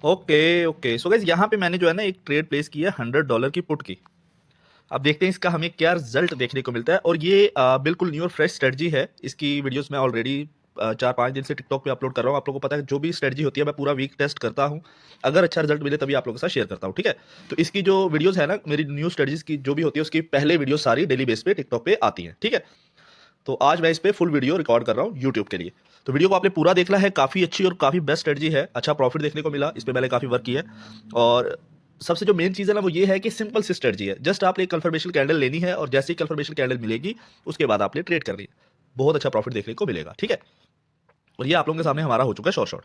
Okay okay, so guys यहाँ पे मैंने जो है ना एक ट्रेड प्लेस की है $100 की पुट की। अब देखते हैं इसका हमें क्या रिजल्ट देखने को मिलता है। और ये बिल्कुल न्यू और फ्रेश स्ट्रेटजी है। इसकी वीडियोस मैं ऑलरेडी 4-5 दिन से टिकटॉक पे अपलोड कर रहा हूँ। आप लोगों को पता है जो भी स्ट्रेटजी होती है मैं पूरा वीक टेस्ट करता हूँ। अगर अच्छा रिजल्ट मिले तभी आप लोगों के साथ शेयर करता हूँ, ठीक है। तो इसकी जो वीडियोस है ना, मेरी न्यू स्ट्रेटजीज की जो भी होती है उसकी पहले वीडियो सारी डेली बेस पे टिकटॉक पे आती है, ठीक है। तो आज मैं इस पे फुल वीडियो रिकॉर्ड कर रहा हूँ यूट्यूब के लिए। तो वीडियो को आपने पूरा देखना है। काफ़ी अच्छी और काफ़ी बेस्ट स्ट्रेटजी है। अच्छा प्रॉफिट देखने को मिला, इस पे मैंने काफ़ी वर्क किया है। और सबसे जो मेन चीज़ है ना वो ये है कि सिंपल सी स्ट्रेटजी है। जस्ट आपने एक कंफर्मेशन कैंडल लेनी है और जैसे ही कंफर्मेशन कैंडल मिलेगी उसके बाद आपने ट्रेड करनी है। बहुत अच्छा प्रॉफिट देखने को मिलेगा, ठीक है। और ये आप लोगों के सामने हमारा हो चुका है short short.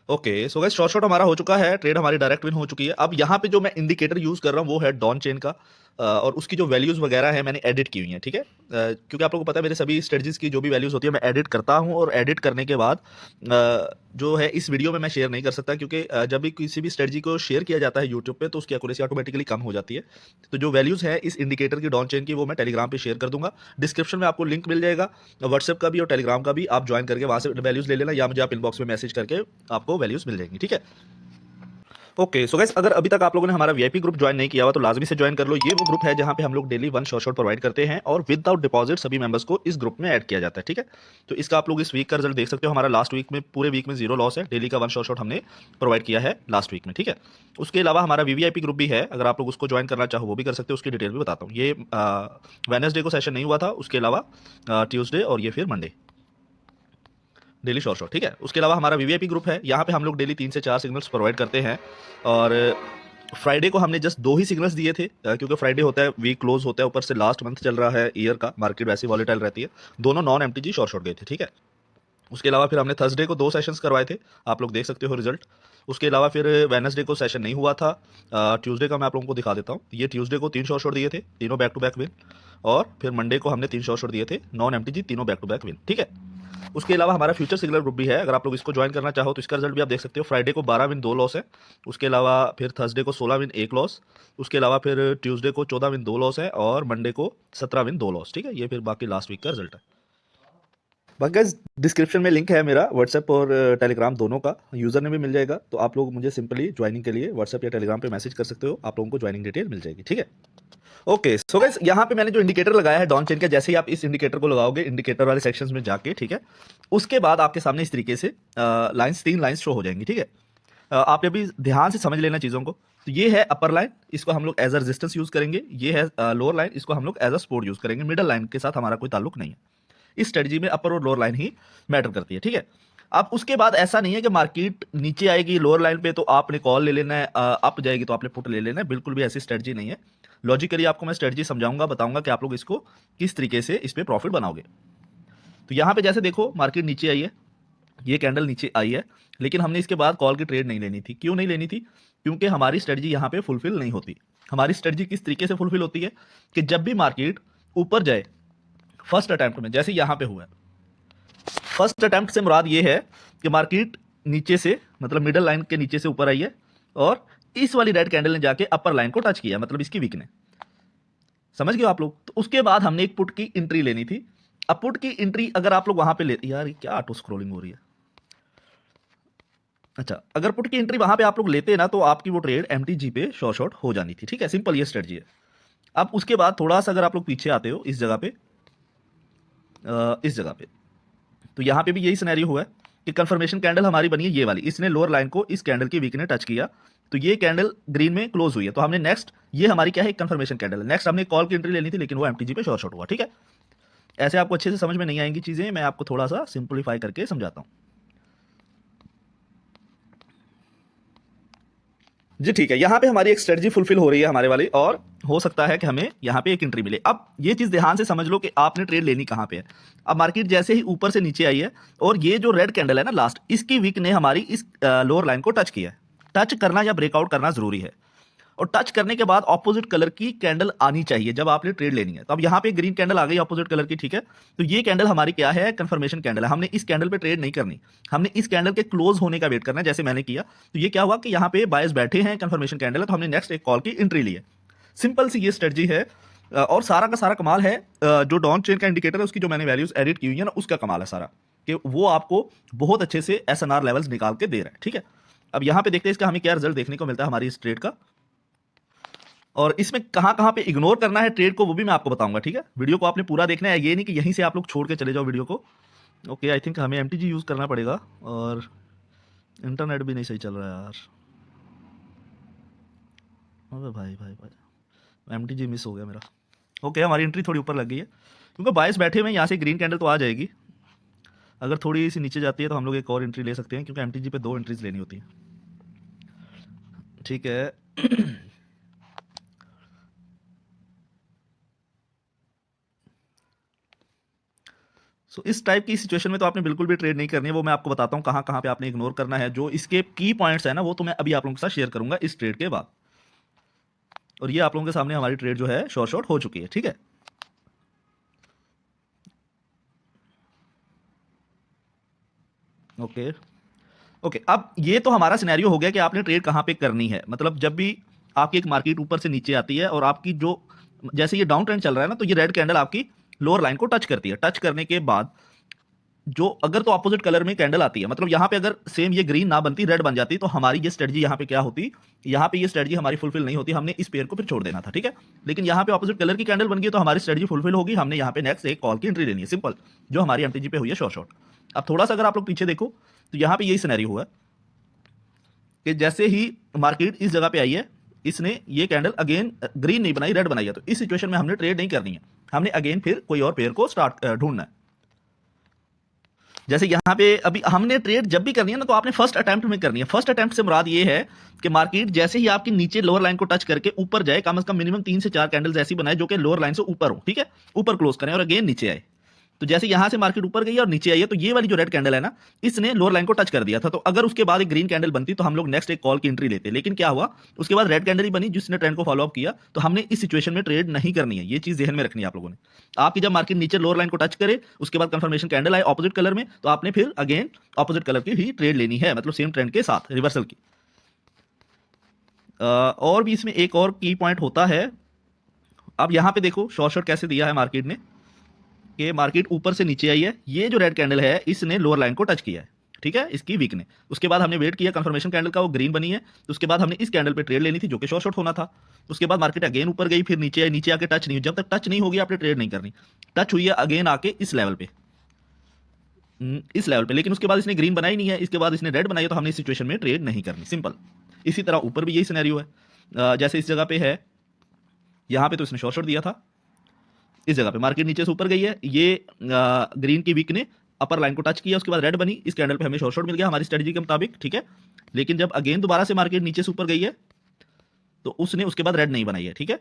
Okay, so guys short short हमारा हो चुका है। ट्रेड हमारी डायरेक्ट विन हो चुकी है। अब यहाँ पे जो मैं इंडिकेटर यूज कर रहा हूँ वो है डॉन चेन का। और उसकी जो वैल्यूज वगैरह है मैंने एडिट की हुई है, ठीक है। क्योंकि आप लोगों को पता है मेरे सभी स्ट्रेटजीज की जो भी वैल्यूज होती है मैं एडिट करता हूँ। और एडिट करने के बाद जो है इस वीडियो में मैं शेयर नहीं कर सकता, क्योंकि जब भी किसी भी स्ट्रेटजी को शेयर किया जाता है यूट्यूब पे तो उसकी एक्यूरेसी ऑटोमेटिकली कम हो जाती है। तो जो वैल्यूज है इस इंडिकेटर की डॉन चेन की वो मैं टेलीग्राम पे शेयर कर दूंगा। डिस्क्रिप्शन में आपको लिंक मिल जाएगा व्हाट्सएप का भी और टेलीग्राम का भी। आप ज्वाइन करके वहां से वैल्यूज ले लेना, या मुझे आप इनबॉक्स में मैसेज करके आपको वैल्यूज मिल जाएंगी, ठीक है। ओके, सो गाइस अगर अभी तक आप लोगों ने हमारा वीआईपी ग्रुप ज्वाइन नहीं किया हुआ तो लाजमी से ज्वाइन कर लो। ये वो ग्रुप है जहां पे हम लोग डेली 1 शॉर्ट प्रोवाइड करते हैं और विदाउट डिपॉजिट सभी मेंबर्स को इस ग्रुप में ऐड किया जाता है, ठीक है। तो इसका आप लोग इस वीक का रिजल्ट देख सकते हो। हमारा लास्ट वीक में पूरे वीक में 0 लॉस है। डेली का 1 शॉर्ट हमने प्रोवाइड किया है लास्ट वीक में, ठीक है। उसके अलावा हमारा वीवीआईपी ग्रुप भी है, अगर आप लोग उसको ज्वाइन करना चाहो वो भी कर सकते हो। उसकी डिटेल भी बताता हूँ। ये वेडनेसडे को सेशन नहीं हुआ था, उसके अलावा ट्यूसडे और ये फिर मंडे डेली शॉर्ट शॉर्ट, ठीक है। उसके अलावा हमारा वीवीआईपी ग्रुप है, यहाँ पे हम लोग डेली 3 से 4 सिग्नल्स प्रोवाइड करते हैं। और फ्राइडे को हमने जस्ट 2 ही सिग्नल्स दिए थे, क्योंकि फ्राइडे होता है वीक क्लोज होता है, ऊपर से लास्ट मंथ चल रहा है ईयर का, मार्केट वैसे वॉलेटाइल रहती है। दोनों नॉन एमटीजी शॉर्ट शॉर्ट गए थे, ठीक है। उसके अलावा फिर हमने थर्सडे को 2 सेशंस करवाए थे, आप लोग देख सकते हो रिजल्ट। उसके अलावा फिर वेडनेसडे को सेशन नहीं हुआ था। ट्यूसडे का मैं आप लोगों को दिखा देता हूँ। ये ट्यूसडे को 3 शॉर्ट शॉट दिए थे, तीनों बैक टू बैक विन। और फिर मंडे को हमने 3 शॉर्ट शॉट दिए थे नॉन एमटीजी, तीनों बैक टू बैक विन, ठीक है। उसके अलावा हमारा फ्यूचर सिग्नल ग्रुप भी है, अगर आप लोग इसको ज्वाइन करना चाहो तो इसका रिजल्ट भी आप देख सकते हो। फ्राइडे को 12 विन 2 लॉस है। उसके अलावा फिर थर्सडे को 16 विन 1 लॉस। उसके अलावा फिर ट्यूसडे को 14 विन 2 लॉस है और मंडे को 17 विन 2 लॉस, ठीक है। ये फिर बाकी लास्ट वीक का रिजल्ट है। बाकी गाइस डिस्क्रिप्शन में लिंक है मेरा व्हाट्सएप और टेलीग्राम दोनों का, यूज़र ने भी मिल जाएगा। तो आप लोग मुझे सिंपली ज्वाइनिंग के लिए व्हाट्सएप या टेलीग्राम पे मैसेज कर सकते हो, आप लोगों को ज्वाइनिंग डिटेल मिल जाएगी, ठीक है। ओके, सो गाइस यहाँ पे मैंने जो इंडिकेटर लगाया है डॉन चेन का, जैसे ही आप इस इंडिकेटर को लगाओगे इंडिकेटर वाले सेक्शंस में जाके, ठीक है, उसके बाद आपके सामने इस तरीके से लाइंस 3 लाइंस शो हो जाएंगी, ठीक है। आपने अभी ध्यान से समझ लेना चीज़ों को। तो ये है अपर लाइन, इसको हम लोग एज अ रेजिस्टेंस यूज करेंगे। ये है लोअर लाइन, इसको हम लोग एज अ सपोर्ट यूज करेंगे। मिडल लाइन के साथ हमारा कोई ताल्लुक नहीं है। इस स्ट्रेटजी में अपर और लोअर लाइन ही मैटर करती है, ठीक है। अब उसके बाद ऐसा नहीं है कि मार्केट नीचे आएगी लोअर लाइन पे तो आपने कॉल ले लेना है, अप जाएगी तो आपने पुट ले लेना है। बिल्कुल भी ऐसी स्ट्रेटजी नहीं है। लॉजिकली आपको मैं स्ट्रेटजी समझाऊंगा, बताऊंगा कि आप लोग इसको किस तरीके से इस पे प्रॉफिट बनाओगे। तो यहाँ पे जैसे देखो मार्केट नीचे आई है, ये कैंडल नीचे आई है, लेकिन हमने इसके बाद कॉल की ट्रेड नहीं लेनी थी। क्यों नहीं लेनी थी? क्योंकि हमारी स्ट्रेटजी यहाँ पे फुलफिल नहीं होती। हमारी स्ट्रेटजी किस तरीके से फुलफिल होती है कि जब भी मार्केट ऊपर जाए फर्स्ट अटेम्प्ट में, जैसे यहाँ पे हुआ है, फर्स्ट अटेम्प्ट से मुराद ये है कि मार्केट नीचे से मतलब मिडल लाइन के नीचे से ऊपर आई है और इस वाली रेड कैंडल ने जाके अपर लाइन को टच किया, मतलब इसकी वीक ने। समझ गए आप लोग? तो उसके बाद हमने एक पुट की एंट्री लेनी थी। अब पुट की एंट्री अगर आप लोग वहां पे ले, यार ये क्या ऑटो स्क्रोलिंग हो रही है। अच्छा, अगर पुट की एंट्री वहां पे आप लोग लेते ना तो आपकी वो ट्रेड एमटीजी पे शॉर्ट शॉर्ट हो जानी थी, ठीक है। सिंपल ये स्ट्रेटजी है। अब उसके बाद थोड़ा सा अगर आप लोग पीछे आते हो इस जगह पे, इस जगह पे, तो यहाँ पे भी यही सिनेरियो हुआ है कि कंफर्मेशन कैंडल हमारी बनी है ये वाली, इसने लोअर लाइन को इस कैंडल की वीक ने टच किया तो ये कैंडल ग्रीन में क्लोज हुई है। तो हमने नेक्स्ट, ये हमारी क्या है, कंफर्मेशन कैंडल है। नेक्स्ट हमने कॉल की एंट्री लेनी थी लेकिन वो एमटीजी पे शॉर्ट शॉट हुआ, ठीक है। ऐसे आपको अच्छे से समझ में नहीं आएंगी चीजें, मैं आपको थोड़ा सा सिंप्लीफाई करके समझाता हूँ जी, ठीक है। यहाँ पे हमारी एक स्ट्रेटजी फुलफिल हो रही है हमारे वाली, और हो सकता है कि हमें यहाँ पे एक एंट्री मिले। अब ये चीज ध्यान से समझ लो कि आपने ट्रेड लेनी कहाँ पे है। अब मार्केट जैसे ही ऊपर से नीचे आई है और ये जो रेड कैंडल है ना लास्ट, इसकी वीक ने हमारी इस लोअर लाइन को टच किया है। टच करना या ब्रेकआउट करना जरूरी है, और टच करने के बाद ऑपोजिट कलर की कैंडल आनी चाहिए जब आपने ट्रेड लेनी है। तो अब यहाँ पे ग्रीन कैंडल आ गई ऑपोजिट कलर की, ठीक है। तो ये कैंडल हमारी क्या है, कंफर्मेशन कैंडल है। हमने इस कैंडल पे ट्रेड नहीं करनी, हमने इस कैंडल के क्लोज होने का वेट करना है, जैसे मैंने किया। तो ये क्या हुआ कि यहाँ पे बायर्स बैठे हैं, कंफर्मेशन कैंडल है, तो हमने नेक्स्ट एक कॉल की एंट्री ली है। सिंपल सी ये स्ट्रेटजी है। और सारा का सारा कमाल है जो डॉन चेन का इंडिकेटर है उसकी जो मैंने वैल्यूज एडिट की हुई है ना, उसका कमाल है सारा। कि वो आपको बहुत अच्छे से SNR लेवल्स निकाल के दे रहा है, ठीक है। अब यहाँ पे देखते हैं इसका हमें क्या रिजल्ट देखने को मिलता है हमारी इस ट्रेड का, और इसमें कहाँ पे इग्नोर करना है ट्रेड को वो भी मैं आपको बताऊंगा, ठीक है। वीडियो को आपने पूरा देखना है, ये नहीं कि यहीं से आप लोग छोड़ के चले जाओ वीडियो को। ओके, आई थिंक हमें MTG यूज़ करना पड़ेगा, और इंटरनेट भी नहीं सही चल रहा है यार। अबे भाई MTG मिस हो गया मेरा। ओके, हमारी एंट्री थोड़ी ऊपर लग गई है क्योंकि बायस बैठे हुए हैं, यहाँ से ग्रीन कैंडल तो आ जाएगी। अगर थोड़ी सी नीचे जाती है तो हम लोग एक और एंट्री ले सकते हैं, क्योंकि MTG पे 2 एंट्रीज लेनी होती हैं, ठीक है। सो इस टाइप की सिचुएशन में तो आपने बिल्कुल भी ट्रेड नहीं करनी है, वो मैं आपको बताता हूँ कहाँ पे आपने इग्नोर करना है। जो इसके की पॉइंट्स है ना, वो तो मैं अभी आप लोगों के साथ शेयर करूंगा इस ट्रेड के बाद। और ये आप लोगों के सामने हमारी ट्रेड जो है शॉर्ट हो चुकी है, ठीक है। ओके ओके, अब ये तो हमारा सिनेरियो हो गया कि आपने ट्रेड कहाँ पे करनी है। मतलब जब भी आपकी एक मार्केट ऊपर से नीचे आती है और आपकी जो, जैसे ये डाउन ट्रेंड चल रहा है ना, तो ये रेड कैंडल आपकी लोअर लाइन को टच करती है। टच करने के बाद जो अगर तो अपोजिट कलर में कैंडल आती है, मतलब यहाँ पे अगर सेम ये ग्रीन ना बनती, रेड बन जाती, तो हमारी ये स्ट्रेटजी यहाँ पे क्या होती, यहाँ पे ये स्ट्रेटजी हमारी फुलफिल नहीं होती, हमने इस पेयर को फिर छोड़ देना था, ठीक है। लेकिन यहाँ पे अपोजिट कलर की कैंडल बन गई तो हमारी स्ट्रेटजी फुलफिल होगी, हमने यहाँ पे नेक्स्ट एक कॉल की एंट्री लेनी है, सिंपल, जो हमारी MTG पे हुई है शॉर्ट। अब थोड़ा सा अगर आप लोग पीछे देखो तो यहाँ पे यही सिनेरियो हुआ कि जैसे ही मार्केट इस जगह पे आई है, इसने ये कैंडल अगेन ग्रीन नहीं बनाई, रेड बनाई है, तो इस सिचुएशन में हमने ट्रेड नहीं करनी है, हमने अगेन फिर कोई और पेयर को स्टार्ट ढूंढना है। जैसे यहाँ पे अभी हमने ट्रेड जब भी करनी है ना, तो आपने फर्स्ट अटेम्प्ट में करनी है। फर्स्ट अटेम्प्ट से मुराद ये है कि मार्केट जैसे ही आपकी नीचे लोअर लाइन को टच करके ऊपर जाए, कम से कम मिनिमम 3 से 4 कैंडल्स ऐसी बनाए जो कि लोअर लाइन से ऊपर हो, ठीक है, ऊपर क्लोज करें और अगेन नीचे आए। तो जैसे यहां से मार्केट ऊपर गई और नीचे आई है, तो ये वाली जो रेड कैंडल है ना, इसने लोअर लाइन को टच कर दिया था। तो अगर उसके बाद एक ग्रीन कैंडल बनती तो हम लोग नेक्स्ट एक कॉल की एंट्री लेते, लेकिन क्या हुआ, उसके बाद रेड कैंडल ही बनी जिसने ट्रेंड को फॉलो अप किया। तो हमने इस सिचुएशन में ट्रेड नहीं करनी है, ये चीज ध्यान में रखनी है आप लोगों ने। आपकी जब मार्केट नीचे लोअर लाइन को टच करे, उसके बाद कंफर्मेशन कैंडल आए ऑपोजिट कलर में, तो आपने फिर अगेन ऑपोजिट कलर की ही ट्रेड लेनी है, मतलब सेम ट्रेंड के साथ रिवर्सल की। और भी इसमें एक और की पॉइंट होता है। अब यहां पे देखो शॉर्ट कैसे दिया है मार्केट ने, कि मार्केट ऊपर से नीचे आई है, ये जो रेड कैंडल है इसने लोअर लाइन को टच किया है, ठीक है, इसकी वीक ने। उसके बाद हमने वेट किया कंफर्मेशन कैंडल का, वो ग्रीन बनी है, तो उसके बाद हमने इस कैंडल पे ट्रेड लेनी थी जो कि शॉर्ट होना था। उसके बाद मार्केट अगेन ऊपर गई, फिर नीचे आई, नीचे आके टच नहीं हुई। जब तक टच नहीं होगी आपने ट्रेड नहीं करनी। टच हुई है अगेन आके इस लेवल पे, इस लेवल पे, लेकिन उसके बाद इसने ग्रीन बनाई नहीं है, इसके बाद इसने रेड बनाई है, तो हमने इस सिचुएशन में ट्रेड नहीं करनी, सिंपल। इसी तरह ऊपर भी यही सिनेरियो है। जैसे इस जगह पे है, यहाँ पे तो इसने शॉर्ट दिया था, इस जगह पे मार्केट नीचे से ऊपर गई है, ये ग्रीन की वीक ने अपर लाइन को टच किया, उसके बाद रेड बनी, इस कैंडल पे हमें शॉर्ट मिल गया हमारी स्ट्रेटजी के मुताबिक, ठीक है। लेकिन जब अगेन दोबारा से मार्केट नीचे से ऊपर गई है, तो उसने उसके बाद रेड नहीं बनाई है, ठीक है।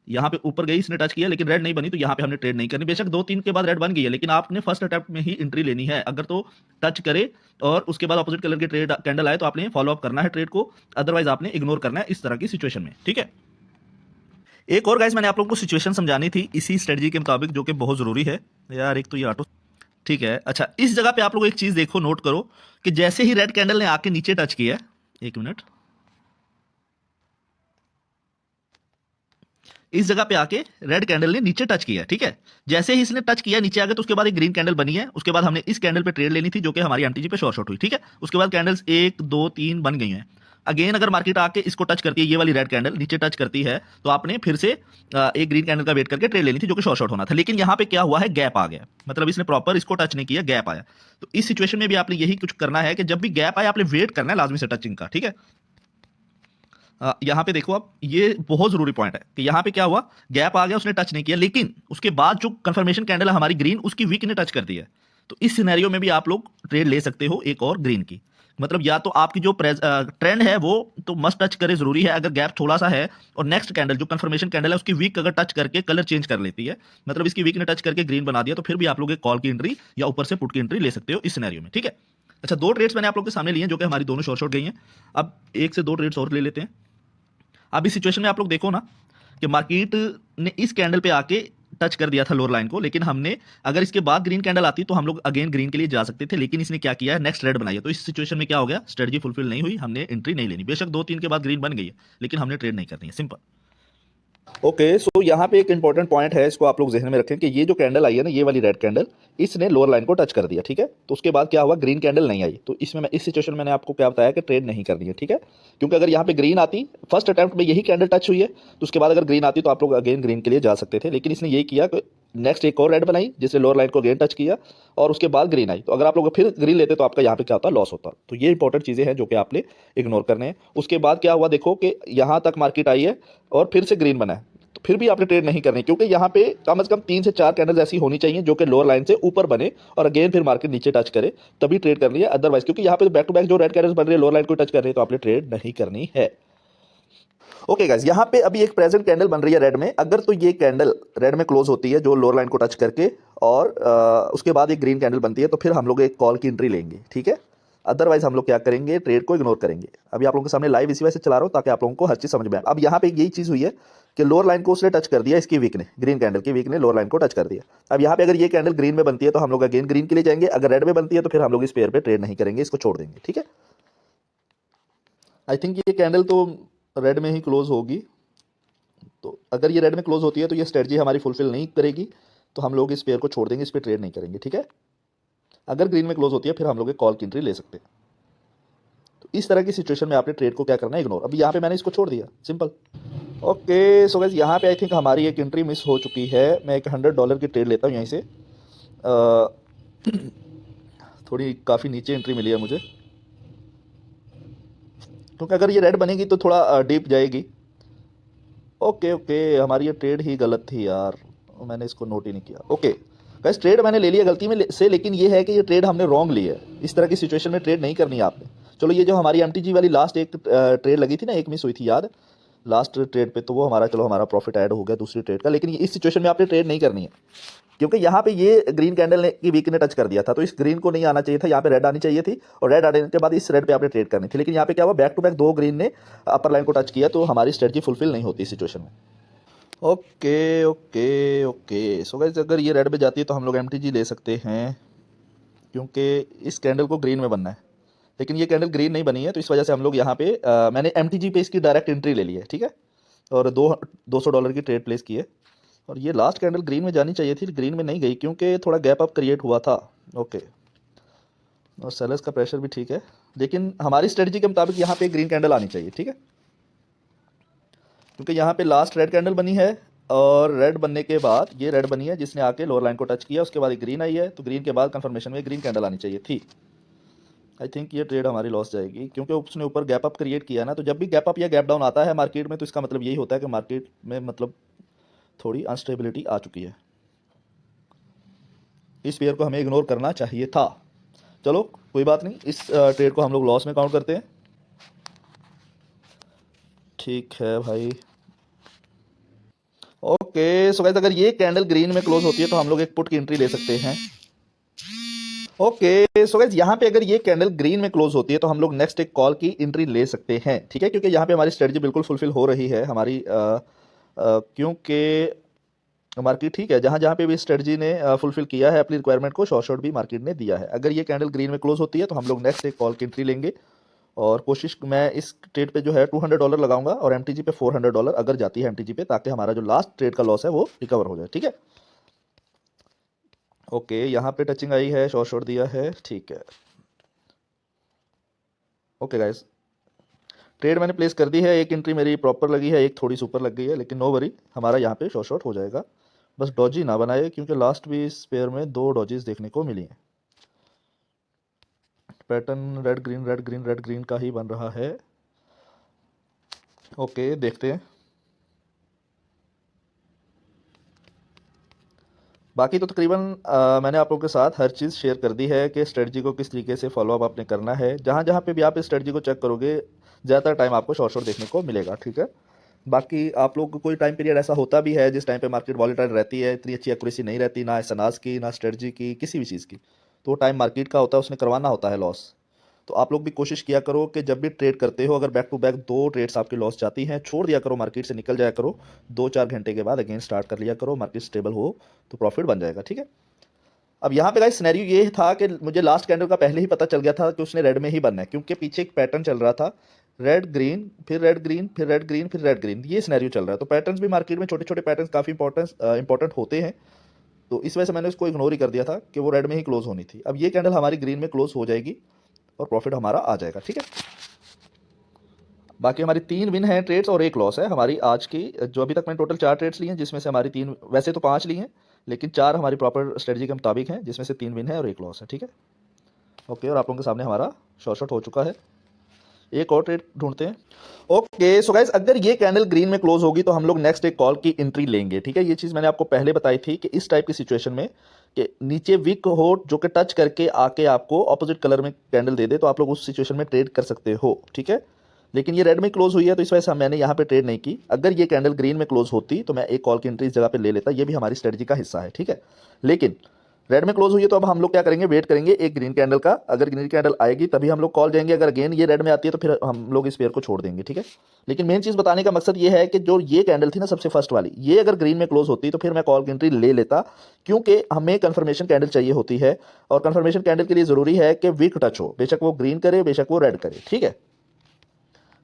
यहाँ पे ऊपर गई, इसने टच किया, लेकिन रेड नहीं बनी, तो यहाँ पे हमने ट्रेड नहीं करनी। बेशक 2-3 के बाद रेड बन गई है, लेकिन आपने फर्स्ट अटेम्प्ट में ही एंट्री लेनी है। अगर तो टच करे और उसके बाद ऑपोजिट कलर की ट्रेड कैंडल आए, तो आपने फॉलो अप करना है ट्रेड को, अदरवाइज आपने इग्नोर करना है इस तरह की सिचुएशन में, ठीक है। एक और गाइस मैंने आप लोगों को सिचुएशन समझानी थी इसी स्ट्रेटजी के मुताबिक, जो कि बहुत जरूरी है यार। एक तो ये ऑटो, ठीक है। अच्छा, इस जगह पे आप लोग एक चीज देखो, नोट करो कि जैसे ही रेड कैंडल ने आके नीचे टच किया, एक मिनट, इस जगह पे आके रेड कैंडल ने नीचे टच किया, ठीक है। जैसे ही इसने टच किया नीचे आ गया, तो उसके बाद एक ग्रीन कैंडल बनी है, उसके बाद हमने इस कैंडल पे ट्रेड लेनी थी जो कि हमारी MTG पे शॉर्ट हुई, ठीक है। उसके बाद कैंडल्स 1 2 3 बन गई हैं। अगेन अगर मार्केट आके इसको टच करती है, ये वाली रेड कैंडल नीचे टच करती है, तो आपने फिर से एक ग्रीन कैंडल का वेट करके ट्रेड लेनी थी जो कि शॉर्ट होना था। लेकिन यहाँ पे क्या हुआ है, गैप आ गया, मतलब इसने प्रॉपर इसको टच नहीं किया, गैप आया। तो इस सिचुएशन में भी आपने यही कुछ करना है कि जब भी गैप आए आपने वेट करना है लाजमी से टचिंग का, ठीक है। यहाँ पे देखो, अब ये बहुत जरूरी पॉइंट है कि यहाँ पे क्या हुआ, गैप आ गया, उसने टच नहीं किया, लेकिन उसके बाद जो कंफर्मेशन कैंडल है हमारी ग्रीन, उसकी वीक ने टच कर दी है। तो इस सिनेरियो में भी आप लोग ट्रेड ले सकते हो एक और ग्रीन की। मतलब या तो आपकी जो ट्रेंड है वो तो मस्ट टच करे, जरूरी है। अगर गैप थोड़ा सा है और नेक्स्ट कैंडल जो कंफर्मेशन कैंडल है उसकी वीक अगर टच करके कलर चेंज कर लेती है, मतलब इसकी वीक ने टच करके ग्रीन बना दिया, तो फिर भी आप लोग एक कॉल की एंट्री या ऊपर से पुट की एंट्री ले सकते हो इस सिनेरियो में, ठीक है। अच्छा, 2 ट्रेड्स मैंने आप लोग के सामने लिए हैं जो कि हमारी दोनों शॉर्ट गई हैं। अब 1 से 2 ट्रेड्स और ले लेते हैं। अब इस सिचुएशन में आप लोग देखो ना कि मार्केट ने इस कैंडल पे आके टच कर दिया था लोअर लाइन को, लेकिन हमने अगर इसके बाद ग्रीन कैंडल आती तो हम लोग अगेन ग्रीन के लिए जा सकते थे, लेकिन इसने क्या किया है, नेक्स्ट रेड बनाई है। तो इस सिचुएशन में क्या हो गया, स्ट्रेटजी फुलफिल नहीं हुई, हमने एंट्री नहीं लेनी। बेशक 2-3 के बाद ग्रीन बन गई है, लेकिन हमने ट्रेड नहीं करनी है, सिंपल। ओके, सो यहाँ पे एक इंपॉर्टेंट पॉइंट है, इसको आप लोग ज़हन में रखें कि ये जो कैंडल आई है ना, ये वाली रेड कैंडल, इसने लोअर लाइन को टच कर दिया, ठीक है। तो उसके बाद क्या हुआ, ग्रीन कैंडल नहीं आई। तो इसमें मैं इस सिचुएशन में मैंने आपको क्या बताया कि ट्रेड नहीं करनी है, ठीक है। क्योंकि अगर यहाँ पे ग्रीन आती, फर्स्ट अटैम्प्ट में यही कैंडल टच हुई है, तो उसके बाद अगर ग्रीन आती तो आप लोग अगेन ग्रीन के लिए जा सकते थे, लेकिन इसने ये किया कि नेक्स्ट एक और रेड बनाई जिसने लोअर लाइन को अगेन टच किया और उसके बाद ग्रीन आई। तो अगर आप लोग फिर ग्रीन लेते तो आपका यहाँ पे क्या होता, लॉस होता। तो ये इंपॉर्टेंट चीज़ें हैं जो कि आपने इग्नोर करने हैं। उसके बाद क्या हुआ, देखो कि यहाँ तक मार्केट आई है और फिर से ग्रीन बना है, तो फिर भी आपने ट्रेड नहीं करनी, क्योंकि यहाँ पे कम से कम 3 से 4 कैंडल्स ऐसी होनी चाहिए जो कि लोअर लाइन से ऊपर बने और अगेन फिर मार्केट नीचे टच करे, तभी ट्रेड करनी है। अदरवाइज क्योंकि यहाँ पे बैक टू बैक जो रेड कैंडल्स बन रही है लोअर लाइन को टच कर रही है, तो आपने ट्रेड नहीं करनी है। ओके गाइस, यहाँ पे अभी एक प्रेजेंट कैंडल बन रही है रेड में। अगर तो ये कैंडल रेड में क्लोज होती है जो लोअर लाइन को टच करके, और उसके बाद एक ग्रीन कैंडल बनती है, तो फिर हम लोग एक कॉल की एंट्री लेंगे, ठीक है। अदरवाइज हम लोग क्या करेंगे, ट्रेड को इग्नोर करेंगे। अभी आप लोगों के सामने लाइव इसी वजह से चला रहा हूँ ताकि आप लोगों को हर चीज़ समझ में आए। अब यहाँ पे यही चीज़ हुई है कि लोअर लाइन को उसने टच कर दिया, इसकी वीक ने, ग्रीन कैंडल की वीक ने लोअर लाइन को टच कर दिया। अब यहाँ पे अगर ये कैंडल ग्रीन में बनती है तो हम लोग अगेन ग्रीन के लिए जाएंगे, अगर रेड में बनती है तो फिर हम लोग इस पेयर पे ट्रेड नहीं करेंगे, इसको छोड़ देंगे, ठीक है। आई थिंक ये कैंडल तो रेड में ही क्लोज होगी, तो अगर ये रेड में क्लोज होती है तो ये स्ट्रेटजी हमारी फुलफिल नहीं करेगी, तो हम लोग इस पेयर को छोड़ देंगे, इस पर ट्रेड नहीं करेंगे, ठीक है। अगर ग्रीन में क्लोज होती है फिर हम लोग एक कॉल की एंट्री ले सकते हैं। तो इस तरह की सिचुएशन में आपने ट्रेड को क्या करना है, इग्नोर। अभी यहाँ पे मैंने इसको छोड़ दिया, सिंपल। ओके, सो गाइस यहाँ पे आई थिंक हमारी एक एंट्री मिस हो चुकी है। मैं एक $100 की ट्रेड लेता हूँ यहीं से। थोड़ी काफ़ी नीचे एंट्री मिली है मुझे, क्योंकि अगर ये रेड बनेगी तो थोड़ा डीप जाएगी। ओके ओके, हमारी ये ट्रेड ही गलत थी यार, मैंने इसको नोट ही नहीं किया। ओके गाइस, ट्रेड मैंने ले लिया गलती में से, लेकिन ये है कि ये ट्रेड हमने रॉन्ग ली है। इस तरह की सिचुएशन में ट्रेड नहीं करनी है आपने। चलो, ये जो हमारी एमटीजी वाली लास्ट एक ट्रेड लगी थी ना, एक मिस हुई थी याद, लास्ट ट्रेड पे, तो वो हमारा, चलो हमारा प्रॉफिट ऐड हो गया दूसरी ट्रेड का। लेकिन इस सिचुएशन में आपने ट्रेड नहीं करनी है, क्योंकि यहाँ पे ये ग्रीन कैंडल ने की वीक ने टच कर दिया था, तो इस ग्रीन को नहीं आना चाहिए था, यहाँ पे रेड आनी चाहिए थी, और रेड आने के बाद इस रेड पे आपने ट्रेड करनी थी। लेकिन यहाँ पे क्या हुआ, बैक टू बैक दो ग्रीन ने अपर लाइन को टच किया, तो हमारी स्ट्रेटजी फुलफिल नहीं होती इस सिचुएशन में। Okay okay okay, so guys अगर ये रेड पे जाती है तो हम लोग एमटीजी ले सकते हैं, क्योंकि इस कैंडल को ग्रीन में बनना है। लेकिन ये कैंडल ग्रीन नहीं बनी है, तो इस वजह से हम लोग यहाँ पे मैंने एमटीजी पे इसकी डायरेक्ट एंट्री ले ली है, ठीक है। और $200 की ट्रेड प्लेस की है। और ये लास्ट कैंडल ग्रीन में जानी चाहिए थी, ग्रीन में नहीं गई क्योंकि थोड़ा गैप अप क्रिएट हुआ था। ओके, और सेलर्स का प्रेशर भी ठीक है, लेकिन हमारी स्ट्रेटजी के मुताबिक यहाँ पे ग्रीन कैंडल आनी चाहिए, ठीक है। क्योंकि यहाँ पे लास्ट रेड कैंडल बनी है, और रेड बनने के बाद ये रेड बनी है जिसने आके लोअर लाइन को टच किया, उसके बाद एक ग्रीन आई है, तो ग्रीन के बाद कंफर्मेशन में ग्रीन कैंडल आनी चाहिए थी। आई थिंक ये ट्रेड हमारी लॉस जाएगी, क्योंकि उसने ऊपर गैप अप क्रिएट किया ना। तो जब भी गैप अप या गैप डाउन आता है मार्केट में, तो इसका मतलब यही होता है कि मार्केट में मतलब थोड़ी अनस्टेबिलिटी आ चुकी है। इस पेयर को हमें इग्नोर करना चाहिए था। चलो कोई बात नहीं, इस ट्रेड को हम लोग लॉस में काउंट करते हैं, ठीक है भाई। ओके, सो गाइस अगर ये कैंडल ग्रीन में क्लोज होती है तो हम लोग एक पुट की एंट्री ले सकते हैं। ओके, सो गाइस यहाँ पे अगर ये कैंडल ग्रीन में क्लोज होती है तो हम लोग नेक्स्ट एक कॉल की एंट्री ले सकते हैं, ठीक है। क्योंकि यहाँ पे हमारी स्ट्रेटजी बिल्कुल फुलफिल हो रही है हमारी, क्योंकि मार्केट ठीक है, जहाँ जहाँ पे भी स्ट्रेटजी ने फुलफिल किया है अपनी रिक्वायरमेंट को, शॉर्ट शॉर्ट भी मार्केट ने दिया है। अगर ये कैंडल ग्रीन में क्लोज होती है तो हम लोग नेक्स्ट एक कॉल की एंट्री लेंगे, और कोशिश मैं इस ट्रेड पे जो है $200 लगाऊंगा, और एमटीजी पे $400 अगर जाती है एमटीजी पे, ताकि हमारा जो लास्ट ट्रेड का लॉस है वो रिकवर हो जाए, ठीक है। ओके, यहाँ पे टचिंग आई है, शॉर्ट शॉर्ट दिया है, ठीक है। ओके गाइस, ट्रेड मैंने प्लेस कर दी है, एक एंट्री मेरी प्रॉपर लगी है, एक थोड़ी सुपर लग गई है, लेकिन नो वरी, हमारा यहाँ पे शॉर्ट शॉर्ट हो जाएगा। बस डॉजी ना बनाए, क्योंकि लास्ट भी इस पेयर में 2 डॉजीज देखने को मिली हैं। Pattern red green red green red green का ही बन रहा है। ओके, देखते हैं। बाकी तो तकरीबन मैंने आप लोगों के साथ हर चीज़ शेयर कर दी है कि स्ट्रेटजी को किस तरीके से फॉलो अप आपने करना है। जहाँ जहाँ पे भी आप इस स्ट्रेटजी को चेक करोगे, ज़्यादातर टाइम आपको शॉर्ट शॉर्ट देखने को मिलेगा, ठीक है। बाकी आप लोग को कोई टाइम पीरियड ऐसा होता भी है जिस टाइम पे मार्केट वॉलेटाइल रहती है, इतनी अच्छी एक्यूरेसी नहीं रहती, ना एसएनआरस की, ना स्ट्रेटजी की, किसी भी चीज़ की। तो टाइम मार्केट का होता है, उसने करवाना होता है लॉस। तो आप लोग भी कोशिश किया करो कि जब भी ट्रेड करते हो, अगर बैक टू बैक 2 ट्रेड्स आपकी लॉस जाती हैं, छोड़ दिया करो, मार्केट से निकल जाया करो। 2-4 घंटे के बाद अगेन स्टार्ट कर लिया करो, मार्केट स्टेबल हो तो प्रॉफिट बन जाएगा, ठीक है। अब यहाँ पे गाइस सिनेरियो ये था कि मुझे लास्ट कैंडल का पहले ही पता चल गया था कि उसने रेड में ही बनना है, क्योंकि पीछे एक पैटर्न चल रहा था रेड ग्रीन, फिर रेड ग्रीन, फिर रेड ग्रीन, फिर रेड ग्रीन, ये सिनेरियो चल रहा है। तो पैटर्न्स भी मार्केट में छोटे छोटे पैटर्न्स काफ़ी इंपॉर्टेंट होते हैं। तो इस वजह से मैंने उसको इग्नोर ही कर दिया था कि वो रेड में ही क्लोज होनी थी। अब ये कैंडल हमारी ग्रीन में क्लोज हो जाएगी और प्रॉफिट हमारा आ जाएगा, ठीक है। बाकी हमारी 3 विन हैं ट्रेड्स और 1 लॉस है हमारी आज की। जो अभी तक मैंने टोटल 4 ट्रेड्स ली हैं, जिसमें से हमारी 3, वैसे तो 5 ली हैं, लेकिन 4 हमारी प्रॉपर स्ट्रेटजी के मुताबिक हैं, जिसमें से 3 विन है और 1 लॉस है, ठीक है। ओके, और आप लोगों के सामने हमारा शॉर्ट हो चुका है। एक और ट्रेड ढूंढते हैं। ओके सो गाइस, अगर ये कैंडल ग्रीन में क्लोज होगी तो हम लोग नेक्स्ट एक कॉल की एंट्री लेंगे, ठीक है। ये चीज़ मैंने आपको पहले बताई थी कि इस टाइप की सिचुएशन में कि नीचे विक हो जो कि टच करके आके आपको ऑपोजिट कलर में कैंडल दे दे, तो आप लोग उस सिचुएशन में ट्रेड कर सकते हो, ठीक है। लेकिन ये रेड में क्लोज हुई है तो इस वजह से मैंने यहाँ पे ट्रेड नहीं की। अगर ये कैंडल ग्रीन में क्लोज होती तो मैं एक कॉल की एंट्री इस जगह पे ले लेता, ये भी हमारी स्ट्रेटजी का हिस्सा है, ठीक है। लेकिन रेड में क्लोज हुई है तो अब हम लोग क्या करेंगे, वेट करेंगे एक ग्रीन कैंडल का। अगर ग्रीन कैंडल आएगी तभी हम लोग कॉल जाएंगे, अगर अगेन ये रेड में आती है तो फिर हम लोग इस पेयर को छोड़ देंगे, ठीक है। लेकिन मेन चीज़ बताने का मकसद ये है कि जो ये कैंडल थी ना सबसे फर्स्ट वाली, ये अगर ग्रीन में क्लोज होती तो फिर मैं कॉल की एंट्री ले लेता, क्योंकि हमें कंफर्मेशन कैंडल चाहिए होती है। और कंफर्मेशन कैंडल के लिए ज़रूरी है कि विक टच हो, बेशक वो ग्रीन करे बेशक वो रेड करे, ठीक है।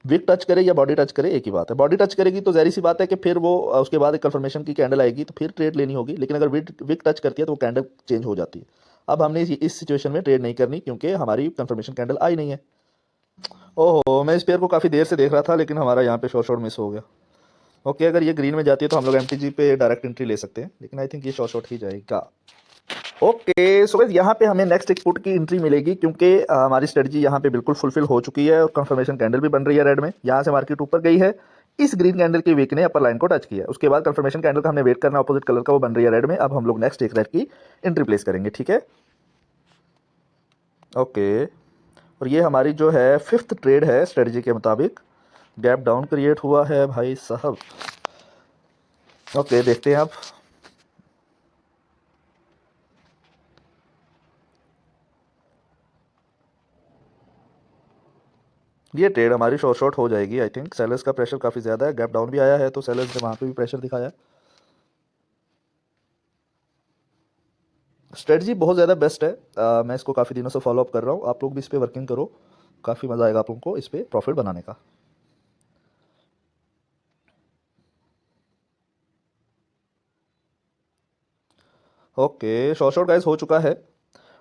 विक टच करे या बॉडी टच करे एक ही बात है। बॉडी टच करेगी तो ज़ाहिर सी बात है कि फिर वो उसके बाद एक कंफर्मेशन की कैंडल आएगी तो फिर ट्रेड लेनी होगी। लेकिन अगर विक टच करती है तो वो कैंडल चेंज हो जाती है। अब हमने इस सिचुएशन में ट्रेड नहीं करनी क्योंकि हमारी कंफर्मेशन कैंडल आई नहीं है। ओहो, मैं इस पेयर को काफ़ी देर से देख रहा था लेकिन हमारा यहाँ पे शॉर्ट मिस हो गया। ओके, अगर ये ग्रीन में जाती है तो हम लोग एमटीजी पे डायरेक्ट एंट्री ले सकते हैं, लेकिन आई थिंक ये शॉर्ट ही जाएगा। ओके सो गाइस, यहाँ पे हमें नेक्स्ट एक पुट की एंट्री मिलेगी क्योंकि हमारी स्ट्रेटजी यहाँ पे बिल्कुल फुलफिल हो चुकी है और कंफर्मेशन कैंडल भी बन रही है रेड में। यहाँ से मार्केट ऊपर गई है, इस ग्रीन कैंडल की वीक ने अपर लाइन को टच किया, उसके बाद कंफर्मेशन कैंडल का हमने वेट करना, अपोजिट कलर का वो बन रही है रेड में। अब हम लोग नेक्स्ट एक रेड की एंट्री प्लेस करेंगे, ठीक है। ओके, और ये हमारी जो है 5th ट्रेड है स्ट्रेटजी के मुताबिक। गैप डाउन क्रिएट हुआ है भाई साहब। ओके, देखते हैं आप। ये ट्रेड हमारी शॉर्ट हो जाएगी आई थिंक। सेलर्स का प्रेशर काफ़ी ज़्यादा है, गैप डाउन भी आया है तो सेलर्स ने वहाँ पे भी प्रेशर दिखाया। स्ट्रेटजी बहुत ज़्यादा बेस्ट है। मैं इसको काफ़ी दिनों से फॉलो अप कर रहा हूँ, आप लोग भी इस पर वर्किंग करो, काफ़ी मज़ा आएगा आप लोगों को इस पर प्रॉफिट बनाने का। ओके, शॉर्ट गाइस हो चुका है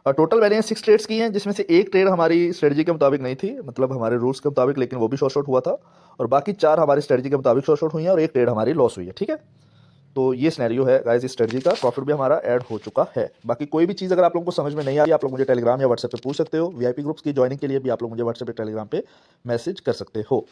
और टोटल मैंने 6 ट्रेड्स की हैं, जिसमें से एक ट्रेड हमारी स्ट्रेटजी के मुताबिक नहीं थी, मतलब हमारे रूल्स के मुताबिक, लेकिन वो भी शॉर्ट हुआ था। और बाकी 4 हमारी स्ट्रेटजी के मुताबिक शॉर्ट हुई हैं और एक ट्रेड हमारी लॉस हुई है, ठीक है। तो ये सिनेरियो है गाइस इस स्ट्रेटजी का। प्रॉफिट भी हमारा ऐड हो चुका है। बाकी कोई भी चीज़ अगर आप लोगों को समझ में नहीं आ रही, आप लोग मुझे टेलीग्राम या व्हाट्सएप पे पूछ सकते हो। वीआईपी ग्रुप्स की ज्वाइनिंग के लिए भी आप लोग मुझे व्हाट्सएप पे टेलीग्राम पे मैसेज कर सकते हो।